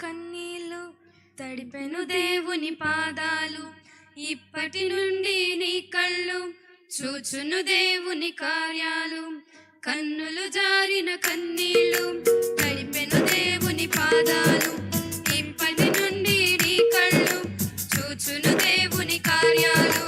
కన్నీళ్ళు తడిపెను దేవుని పాదాలు. ఇప్పటి నుండి నీ కళ్ళు చూచును దేవుని కార్యాలు. కన్నులు జారిన కన్నీళ్ళు తడిపెను దేవుని పాదాలు. ఇప్పటి నుండి నీ కళ్ళు చూచును దేవుని కార్యాలు.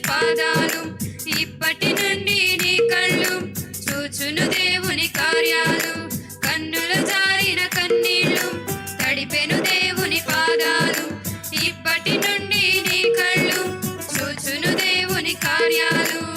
పాదాలు. ఇప్పటి నుండి నీ కళ్ళు చూచును దేవుని కార్యాలు. కన్నులు జారిన కన్నీళ్ళు తడిపెను దేవుని పాదాలు. ఇప్పటి నుండి నీ కళ్ళు చూచును దేవుని కార్యాలు.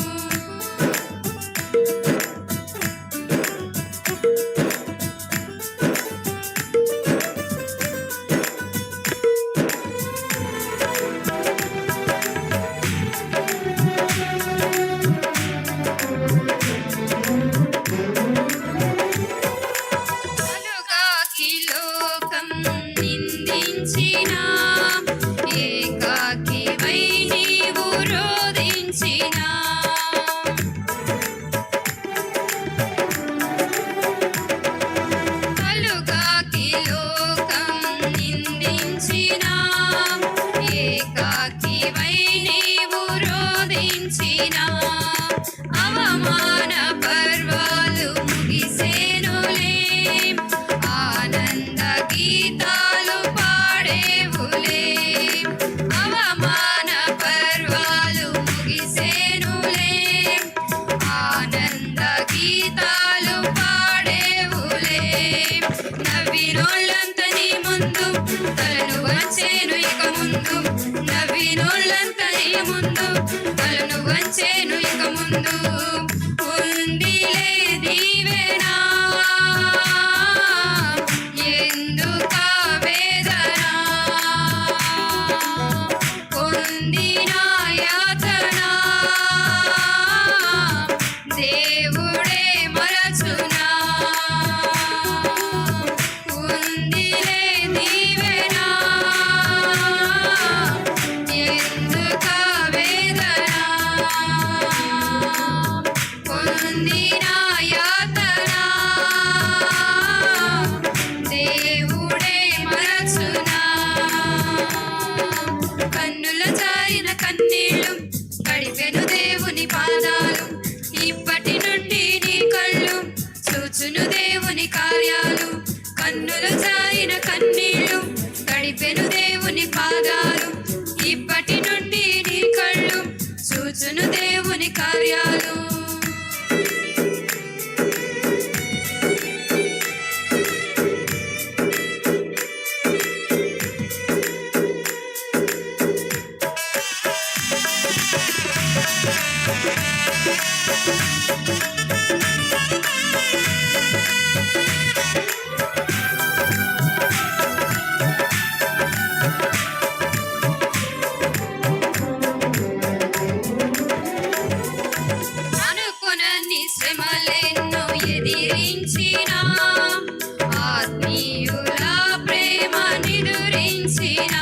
ఏకాకివై నీవు రోదించినా కలుగాకి లోకం నిందించినా. ఏకాకివై నీవు రోదించినా. అవమాన పర్వాలు ముగిసేనులే. ఆనంద గీతాలు పాడేవులే. అవమాన పర్వాలు ముగిసేనులే. ఆనంద గీతాలు పాడేవులే. నవ్వినోళ్ళంత నీ ముందు తలను వంచేను ఇక ముందు. నవ్వినోళ్ళంత నీ ముందు తలను వంచేను ఇక ముందు. ఉందిలే దీవెనా ఎందుక వేదన. పొందిన యాతన దేవుడే మరచునా. ఉందిలే దీవెనా ఎందుక వేదన. పొందిన యాతన దేవుడే మరచునా. కన్నుల జారిన కన్నీళ్ళు గడిపెను దేవుని పాదాలు. ఇప్పటి నుండి నీ కళ్ళు చూచును దేవుని కార్యాలు. కన్నుల జారిన కన్నీళ్ళు గడిపెను దేవుని పాదాలు. ఇప్పటి నుండి నీ కళ్ళు చూచును దేవుని కార్యాలు. అనుకునన్ని శ్రమలెన్నో ఎదిరించినా. ఆత్మీయుల ప్రేమ నిదురించినా.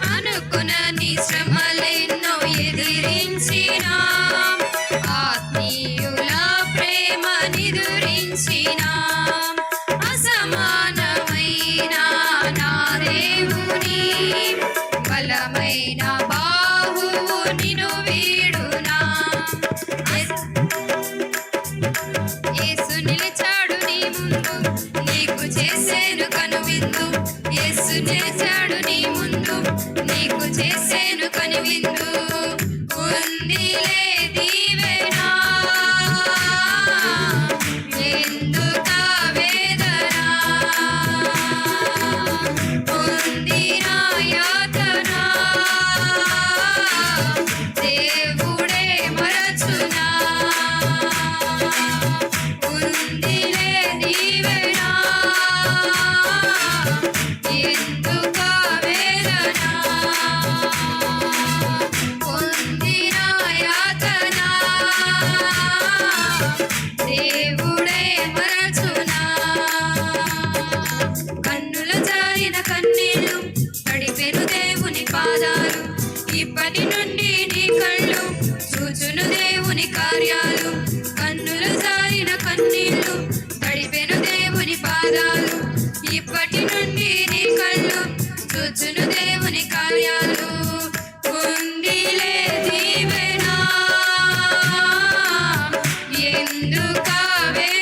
అనుకునన్ని శ్రమలెన్నో ఎదిరించినా. ఆత్మీయుల ప్రేమ నిదురించినా. అసమానమైన నా దేవుని బలమైన బాహువు నిన్ను వీడునా. వేళ